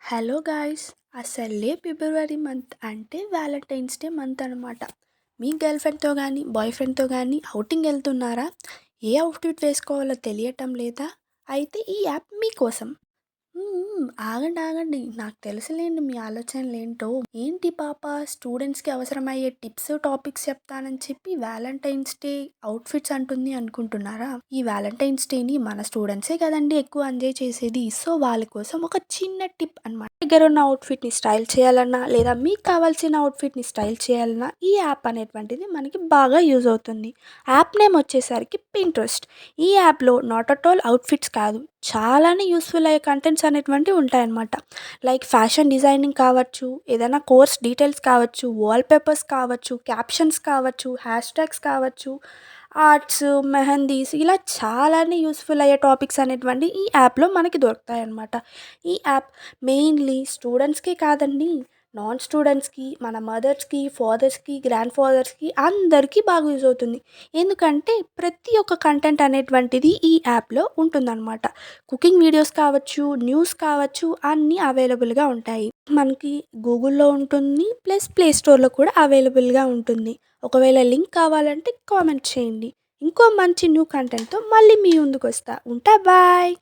Hello guys, అసలే ఫిబ్రవరి month అంటే Valentine's day month అనమాట. మీ గర్ల్ ఫ్రెండ్తో కానీ బాయ్ ఫ్రెండ్తో కానీ అవుటింగ్ వెళ్తున్నారా? ఏ అవుట్ఫిట్ వేసుకోవాలో తెలియటం లేదా? అయితే ఈ యాప్ మీకోసం. ఆగండి ఆగండి, నాకు తెలుసులేండి మీ ఆలోచనలేంటో. ఏంటి పాప, స్టూడెంట్స్కి అవసరమయ్యే టిప్స్ టాపిక్స్ చెప్తానని చెప్పి వ్యాలంటైన్స్ డే అవుట్ఫిట్స్ అంటుంది అనుకుంటున్నారా? ఈ వ్యాలంటైన్స్ డేని మన స్టూడెంట్సే కదండి ఎక్కువ ఎంజాయ్ చేసేది. సో వాళ్ళ కోసం ఒక చిన్న టిప్ అనమాట. దగ్గర ఉన్న అవుట్ఫిట్ని స్టైల్ చేయాలన్నా లేదా మీకు కావాల్సిన అవుట్ఫిట్ని స్టైల్ చేయాలన్నా ఈ యాప్ అనేటువంటిది మనకి బాగా యూజ్ అవుతుంది. యాప్ నేమ్ వచ్చేసరికి పింట్రెస్ట్. ఈ యాప్లో నాట్ అట్ ఆల్ అవుట్ఫిట్స్ కాదు, చాలానే యూస్ఫుల్ అయ్యే కంటెంట్స్ అనేటువంటివి ఉంటాయన్నమాట. లైక్ ఫ్యాషన్ డిజైనింగ్ కావచ్చు, ఏదైనా కోర్స్ డీటెయిల్స్ కావచ్చు, వాల్పేపర్స్ కావచ్చు, క్యాప్షన్స్ కావచ్చు, హ్యాష్ ట్యాగ్స్ కావచ్చు, ఆర్ట్స్, మెహందీస్, ఇలా చాలానే యూస్ఫుల్ అయ్యే టాపిక్స్ అనేటువంటి ఈ యాప్లో మనకి దొరుకుతాయన్నమాట. ఈ యాప్ మెయిన్లీ స్టూడెంట్స్కే కాదండి, నాన్ స్టూడెంట్స్కి, మన మదర్స్కి, ఫాదర్స్కి, గ్రాండ్ ఫాదర్స్కి అందరికీ బాగా యూజ్ అవుతుంది. ఎందుకంటే ప్రతి ఒక్క కంటెంట్ అనేటువంటిది ఈ యాప్లో ఉంటుందన్నమాట. కుకింగ్ వీడియోస్ కావచ్చు, న్యూస్ కావచ్చు, అన్నీ అవైలబుల్గా ఉంటాయి. మనకి గూగుల్లో ఉంటుంది, ప్లస్ ప్లే స్టోర్లో కూడా అవైలబుల్గా ఉంటుంది. ఒకవేళ లింక్ కావాలంటే కామెంట్ చేయండి. ఇంకో మంచి న్యూ కంటెంట్తో మళ్ళీ మీ ముందుకు వస్తా. ఉంటా, బాయ్.